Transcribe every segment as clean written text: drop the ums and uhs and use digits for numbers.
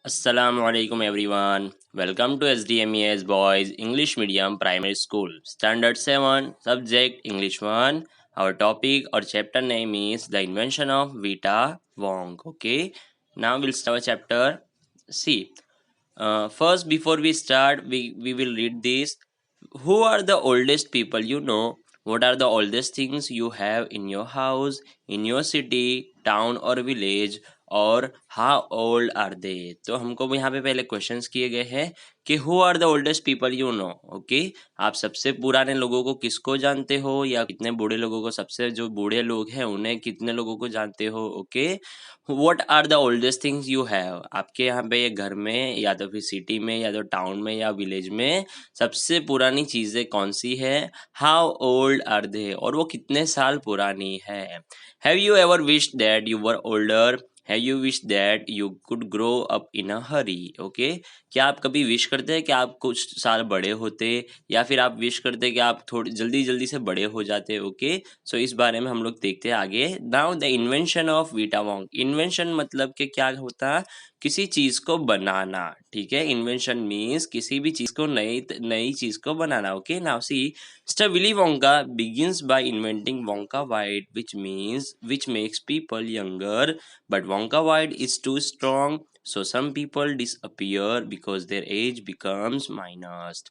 Assalamualaikum everyone. Welcome to SDMES Boys English Medium Primary School. Standard 7, Subject English 1. Our topic or chapter name is The Invention of Vita Wong. Okay. Now we'll start our chapter. See. First, before we start, we will read this. Who are the oldest people you know? What are the oldest things you have in your house, in your city, town or village? और how old are दे? तो हमको यहाँ पे पहले questions किए गए हैं कि who are the oldest people you know. Okay, आप सबसे पुराने लोगों को किसको जानते हो, या कितने बूढ़े लोगों को, सबसे जो बूढ़े लोग हैं उन्हें कितने लोगों को जानते हो. Okay, what are the oldest things you have? आपके यहाँ पे ये घर में या तो फिर सिटी में या तो टाउन में या विलेज में सबसे पुरानी चीजें कौन सी है? How old are they? और वो कितने साल पुरानी है? Have you ever wished that you were older? Have you wish that you could grow up in a hurry? Okay, क्या आप कभी विश करते हैं कि आप कुछ साल बड़े होते, या फिर आप विश करते हैं कि आप थोड़ी जल्दी जल्दी से बड़े हो जाते? ओके, सो इस बारे में हम लोग देखते हैं आगे. Now the invention of Vita Wong. Invention मतलब कि क्या होता है? किसी चीज को बनाना. ठीक है, इन्वेंशन मीन्स किसी भी चीज को नई नई चीज को बनाना. Okay, now see, Mr. Willy Wonka begins by inventing Wonka White, which makes people younger, but Wonka White is too strong, so some people disappear because their age becomes minus.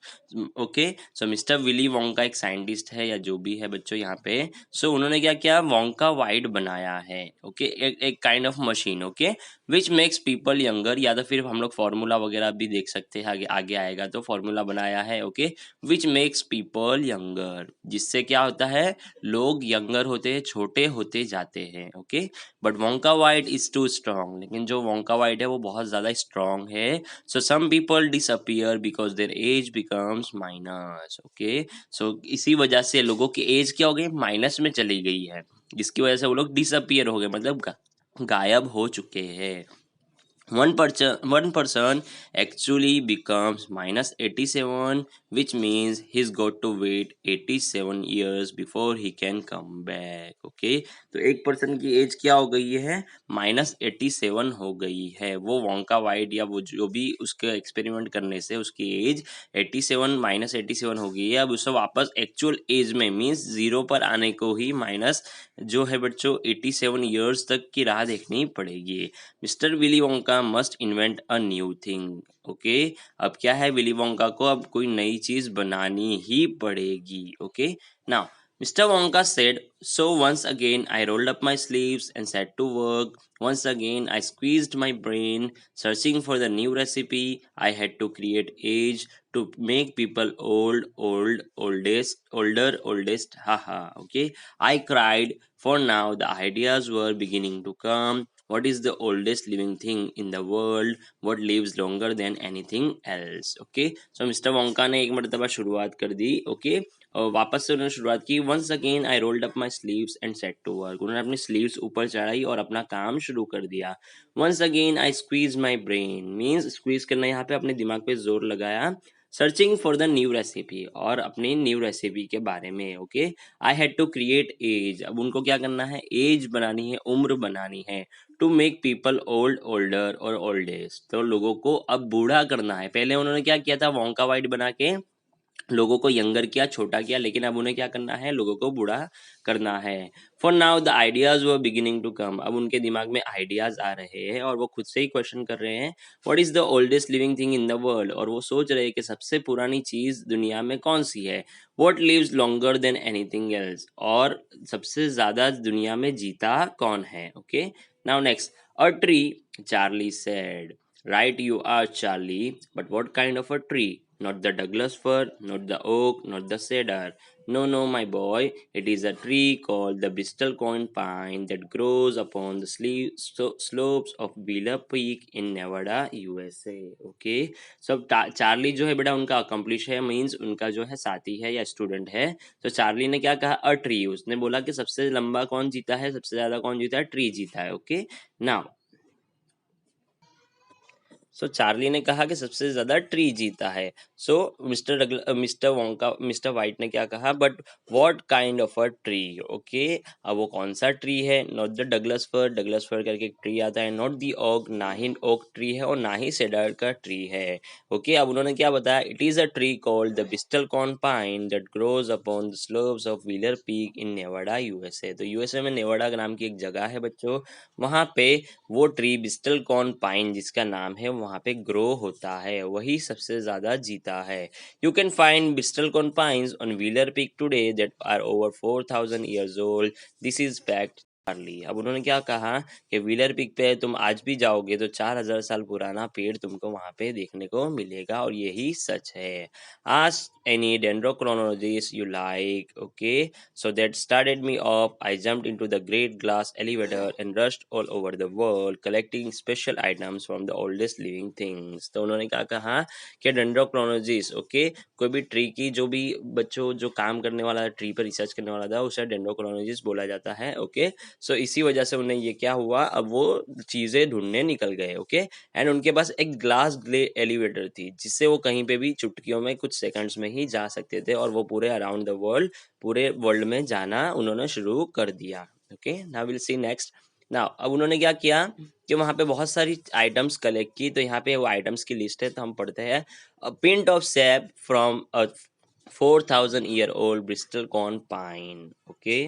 Okay, so mister Willy Wonka एक scientist है या जो भी है बच्चों यहाँ पे. सो उन्होंने क्या किया? वोंका वाइट बनाया है. ओके, एक kind of machine. Okay, which makes people younger, या तो फिर हम लोग फॉर्मूला वगैरह भी देख सकते हैं, आगे आगे आएगा तो फॉर्मूला बनाया है. Okay, which makes people younger, जिससे क्या होता है? लोग यंगर होते हैं, छोटे होते जाते हैं. Okay, but Wonka Vite is too strong, लेकिन जो वोंका वाइट है वो बहुत ज्यादा स्ट्रॉन्ग है. So some people disappear because their age becomes minus. Okay, so इसी वजह से लोगों की एज क्या हो गई? माइनस में चली गई है, जिसकी वजह से वो लोग डिसअपियर हो गए, मतलब गायब हो चुके हैं. One person actually becomes minus 87, which means he's got to wait 87 years before he can come back. Okay, तो एक पर्सन की एज क्या हो गई है? -87 हो गई है. वो वोंका वाइट या वो जो भी उसके एक्सपेरिमेंट करने से उसकी एज 87 -87 हो गई है. अब उसे वापस एक्चुअल एज में मीन्स जीरो पर आने को ही माइनस जो है बच्चों 87 ईयर्स तक की राह देखनी पड़ेगी. Mister Willy Wonka must invent a new thing. Okay, अब क्या है? विली वोंका को अब कोई नई चीज बनानी ही पड़ेगी. Okay, now Mr. Wonka said, so once again I rolled up my sleeves and set to work. Once again I squeezed my brain, searching for the new recipe. I had to create age to make people oldest, haha. Okay, I cried, for now the ideas were beginning to come. What is the oldest living thing in the world? What lives longer than anything else? Okay, so Mr. Wonka ने एक मरतबा शुरुआत कर दी. Okay, और वापस से उन्होंने शुरुआत की. Once again I rolled up my sleeves and set to work. उन्होंने अपनी स्लीव्स ऊपर चढ़ाई और अपना काम शुरू कर दिया. Once again I squeeze my brain, means squeeze करना, यहाँ पे अपने दिमाग पे जोर लगाया. Searching for the new recipe, और अपनी न्यू रेसिपी के बारे में. Okay, I had to create age. अब उनको क्या करना है? एज बनानी है, उम्र बनानी है. टू मेक पीपल ओल्डर और ओल्डेस्ट, तो लोगों को अब बूढ़ा करना है. पहले उन्होंने क्या किया था? वोंका वाइट बना के लोगों को यंगर किया, छोटा किया, लेकिन अब उन्हें क्या करना है? लोगों को बूढ़ा करना है. For now the ideas were beginning to come. अब उनके दिमाग में आइडियाज आ रहे हैं और वो खुद से ही क्वेश्चन कर रहे हैं, what is the oldest living thing in the world. और वो सोच रहे हैं कि सबसे पुरानी चीज दुनिया में कौन सी है. What lives longer than anything else, और सबसे ज्यादा दुनिया में जीता कौन है. Okay, now next, a tree, Charlie said. Right you are, Charlie, but what kind of a tree? Not the Douglas fir, not the oak, not the cedar. No, no, my boy, it is a tree called the Bristol corn pine that grows upon the slopes of Wheeler Peak in Nevada, USA. Okay, so Charlie जो है बेटा उनका accomplish है, means उनका जो है साथी है या स्टूडेंट है. तो चार्ली ने क्या कहा? A tree. उसने बोला कि सबसे लंबा कौन जीता है, सबसे ज्यादा कौन जीता है? ट्री जीता है. ओके, नाउ सो चार्ली ने कहा कि सबसे ज्यादा ट्री जीता है। सो मिस्टर वाइट ने क्या कहा, but what kind of a tree. Okay, अब वो कौन सा ट्री है? नॉट द डगलस फर करके एक ट्री आता है, नॉट दी ओक, ना ही ओक ट्री है और ना ही सेडर का ट्री है। ओके, अब उन्होंने क्या बताया, it is a tree called the बिस्टल corn pine that grows upon the slopes of wheeler peak in Nevada USA. तो यूएसए में नेवाडा नाम की एक जगह है बच्चों, वहां पे वो ट्री बिस्टल कॉर्न पाइन जिसका नाम है वहां पे ग्रो होता है, वही सबसे ज्यादा जीता है। You can find bristlecone pines on Wheeler Peak today that are over 4000 years old. This is fact Charlie. अब उन्होंने क्या कहा कि व्हीलर पीक पे तुम आज भी जाओगे तो 4000 साल पुराना पेड़ तुमको वहां पे देखने को मिलेगा, और यही सच है। Ask any dendrochronologist you like. Okay, so that started me off. I jumped into the great glass elevator and rushed all over the world collecting special items from the oldest living things. तो उन्होंने क्या कहा कि डेंड्रोक्रोनोलॉजिस्ट, okay, कोई भी tree की जो भी बच्चों जो काम करने वाला ट्री पर रिसर्च करने वाला था उसे डेंड्रोक्रोनोलॉजिस्ट बोला जाता है। ओके, सो इसी वजह से उन्हें ये क्या हुआ, अब वो चीजें ढूंढने निकल गए। ओके, एंड उनके पास एक ग्लास ग्ले एलिवेटर थी जिससे वो कहीं पे भी चुटकियों में कुछ सेकंड्स में ही जा सकते थे, और वो पूरे अराउंड द वर्ल्ड, पूरे वर्ल्ड में जाना उन्होंने शुरू कर दिया। Okay, now will see next. Now अब उन्होंने क्या किया कि वहां पे बहुत सारी आइटम्स कलेक्ट की, तो यहाँ पे वो आइटम्स की लिस्ट है, तो हम पढ़ते हैं। A pint of sap from a 4000 year old bristlecone pine. Okay,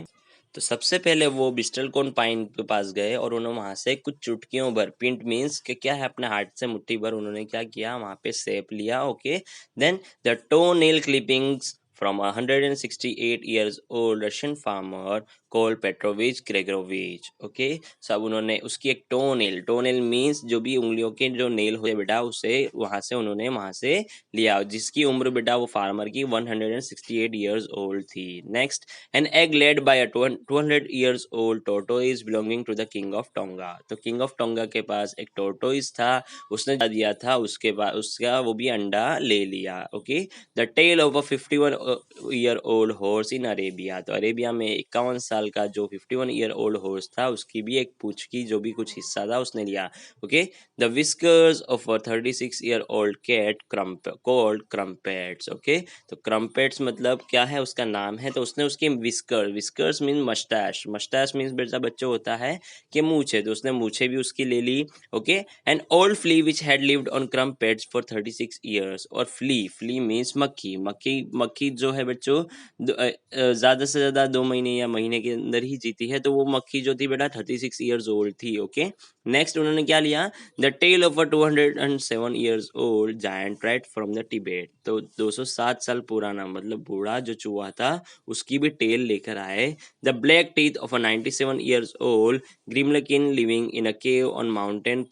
तो सबसे पहले वो ब्रिस्टल कॉर्न पाइन के पास गए और उन्होंने वहां से कुछ चुटकियों भर, पिंट मीन्स कि क्या है, अपने हाथ से मुट्ठी भर उन्होंने क्या किया, वहां पे सेप लिया। Okay, then the toe nail clippings from a 168 years old Russian farmer called Petrovich Gregorovich. Okay, सब उन्होंने उसकी एक टोनेल मीन्स जो भी उंगलियों के जो नेल होते बेटा, उसे वहां से लिया, जिसकी उम्र बेटा वो फार्मर की 168 years old थी। Next, an egg laid by a 200 years old tortoise belonging to the king of Tonga। तो किंग ऑफ टोंगा के पास एक टोर्टोइस था, उसने क्या दिया था, उसके बाद उसका वो भी अंडा ले लिया। Okay, the tail of a 51 year old horse in Arabia. तो अरेबिया में 51 साल का जो 51 ईयर ओल्ड हॉर्स था, उसकी भी एक पूंछ की जो भी कुछ हिस्सा था उसने लिया। Okay, the whiskers of a 36 year old cat called Crumpets. Okay, तो क्रम्पेट्स मतलब क्या है, उसका नाम है, तो उसने उसकी विस्कर्स मीन मस्टैश मीन्स बेटा बच्चों होता है कि मूछे, तो उसने मूछे भी उसकी ले ली। Okay, an old flea which had lived on Crumpets for 36 years. और फ्ली मीन्स मक्खी जो है बच्चों ज्यादा से ज्यादा 2 महीने या महीने के अंदर ही जीती है, तो वो मक्खी जो थी बेटा 36 ईयर्स ओल्ड थी। ओके, नेक्स्ट उन्होंने क्या लिया, the tail of a 207 years old giant rat from the Tibet. तो 207 साल पुराना मतलब बूढ़ा जो चूहा था, उसकी भी टेल लेकर आए। The black teeth of a 97 years old grimalkin living in a cave on mountain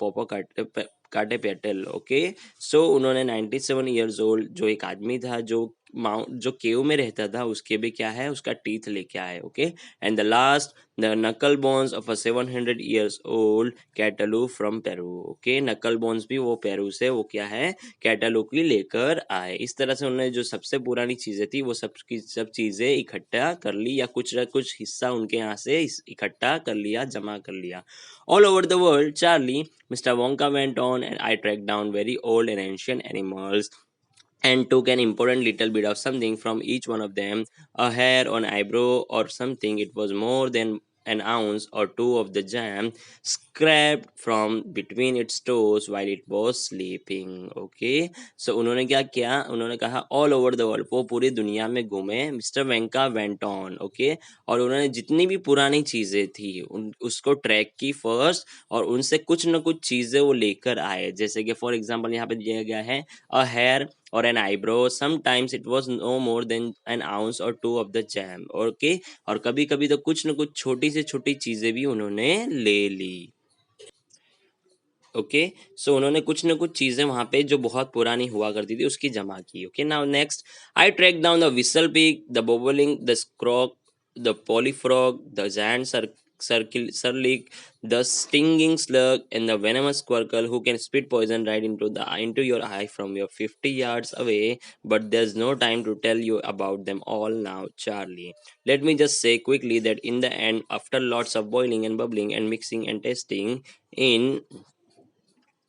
Catepetl. Okay, so उन्होंने 97 ईयर्स ओल्ड जो एक आदमी था जो केव में रहता था, उसके भी क्या है, उसका टीथ लेके आए। Okay, and the last, the knuckle bones of a 700 years old cattaloo from Peru. Okay, knuckle bones भी वो पेरू से वो क्या है, कैटलू की लेकर आए। इस तरह से उन्होंने जो सबसे पुरानी चीजें थी वो सब की सब चीजें इकट्ठा कर ली, या कुछ न कुछ हिस्सा उनके यहाँ से इकट्ठा कर लिया, जमा कर लिया। All over the world Charlie, Mr. Wonka went on, and I tracked down very old and ancient animals and took an important little bit of something from each one of them, a hair on eyebrow or something. It was more than an ounce or two of the jam scraped from between its toes while it was sleeping. Okay, so उन्होंने क्या किया, उन्होंने कहा all over the world, वो पूरी दुनिया में घूमे। Mister Wonka went on. Okay, और उन्होंने जितनी भी पुरानी चीजें थी उसको ट्रैक की फर्स्ट, और उनसे कुछ न कुछ चीजें वो लेकर आए, जैसे कि फॉर एग्जाम्पल यहाँ पे दिया गया है a hair or an eyebrow. Sometimes it was no more than an ounce or two of the jam. Okay, और कभी कभी तो कुछ न कुछ छोटी से छोटी चीजें भी उन्होंने ले ली। ओके, सो उन्होंने कुछ न कुछ चीजें वहां पे जो बहुत पुरानी हुआ करती थी उसकी जमा की। Okay, now next, I track down the whistle pig, the bobolink, the skrock, the pollyfrog, the giant curlicue, the stinging slug, and the venomous squircle who can spit poison right into your eye from your 50 yards away. But there's no time to tell you about them all now, Charlie. Let me just say quickly that in the end, after lots of boiling and bubbling and mixing and tasting in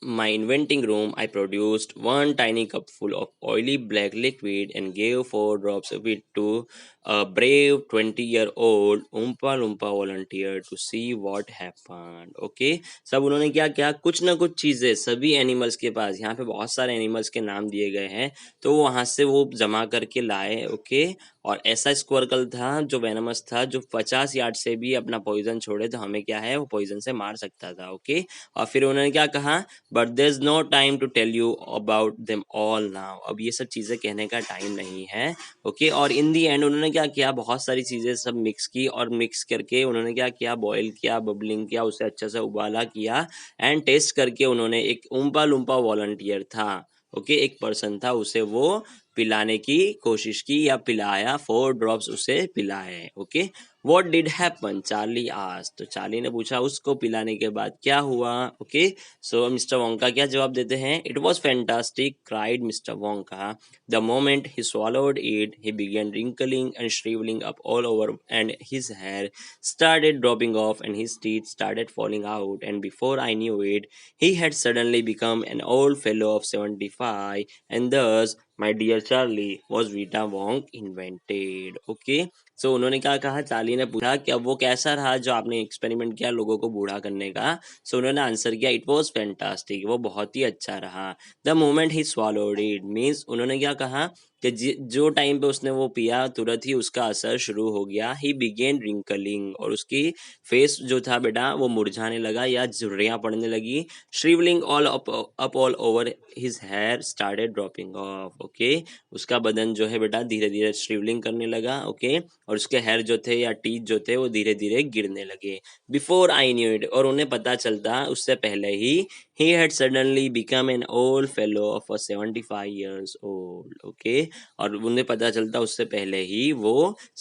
my inventing room, I produced one tiny cupful of oily black liquid and gave 4 drops of it to a brave 20-year-old Oompa Loompa volunteer to see what happened. Okay, सब उन्होंने क्या क्या कुछ ना कुछ चीजें सभी animals के पास, यहाँ पे बहुत सारे एनिमल्स के नाम दिए गए हैं, तो वहां से वो जमा करके लाए. ओके, और ऐसा स्क्वार्कल था जो वेनमस था, जो 50 यार्ड से भी अपना पॉइजन छोड़े तो हमें क्या है वो पॉइजन से मार सकता था. ओके, और फिर उन्होंने क्या कहा, but there is no time to tell you about them all now. अब ये सब चीजें कहने का टाइम नहीं है. ओके, और इन दी एंड उन्होंने क्या किया, बहुत सारी चीजें सब मिक्स की, और मिक्स करके उन्होंने क्या किया, बॉईल किया, बबलिंग किया, उसे अच्छा से उबाला किया, एंड टेस्ट करके उन्होंने एक उम्पा लुम्पा वॉलंटियर था. ओके, एक पर्सन था, उसे वो पिलाने की कोशिश की या पिलाया, 4 ड्रॉप्स उसे पिलाए. Okay, what did happen, Charlie asked. तो चार्ली ने पूछा उसको पिलाने के बाद क्या हुआ. ओके, सो मिस्टर वोंका क्या जवाब देते हैं, it was fantastic, cried mister Wonka. The moment he swallowed it, he began wrinkling and shriveling up all over, and his hair started dropping off, and his teeth started falling out. And before I knew it, he had suddenly become an old fellow of 75, and thus, my dear Charlie, was Vita Wong invented. Okay, सो उन्होंने क्या कहा, Charlie ने पूछा कि अब वो कैसा रहा जो आपने एक्सपेरिमेंट किया लोगों को बूढ़ा करने का. सो उन्होंने आंसर किया, इट वॉज फैंटास्टिक, वो बहुत ही अच्छा रहा. The moment he swallowed it means उन्होंने क्या कहा कि जो टाइम पे उसने वो पिया तुरंत ही उसका असर शुरू हो गया. ही बिगेन रिंकलिंग, और उसकी फेस जो था बेटा वो मुरझाने लगा या झुर्रियां पड़ने लगी. Shrivelling all up all over his hair started dropping off. Okay, उसका बदन जो है बेटा धीरे धीरे श्रिवलिंग करने लगा. ओके, और उसके हेयर जो थे या टीथ जो थे वो धीरे धीरे गिरने लगे. बिफोर आई न्यू इट, और उन्हें पता चलता उससे पहले ही, he had suddenly become an old fellow of a 75 years old. Okay, और उन्हें पता चलता उससे पहले ही वो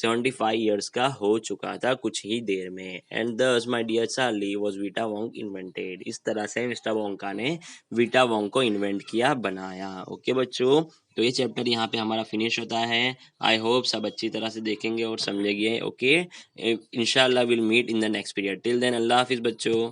75 years का हो चुका था कुछ ही देर में. And thus my dear Charlie was Vita Wong invented. इस तरह से मिस्टर वोंका ने वीटा वोंग को इन्वेंट किया, बनाया. ओके बच्चों, तो ये चैप्टर यहाँ पे हमारा फिनिश होता है. आई होप सब अच्छी तरह से देखेंगे और समझेंगे. ओके, इंशाल्लाह will meet in the next period. Till then अल्लाह हाफिज बच्चों.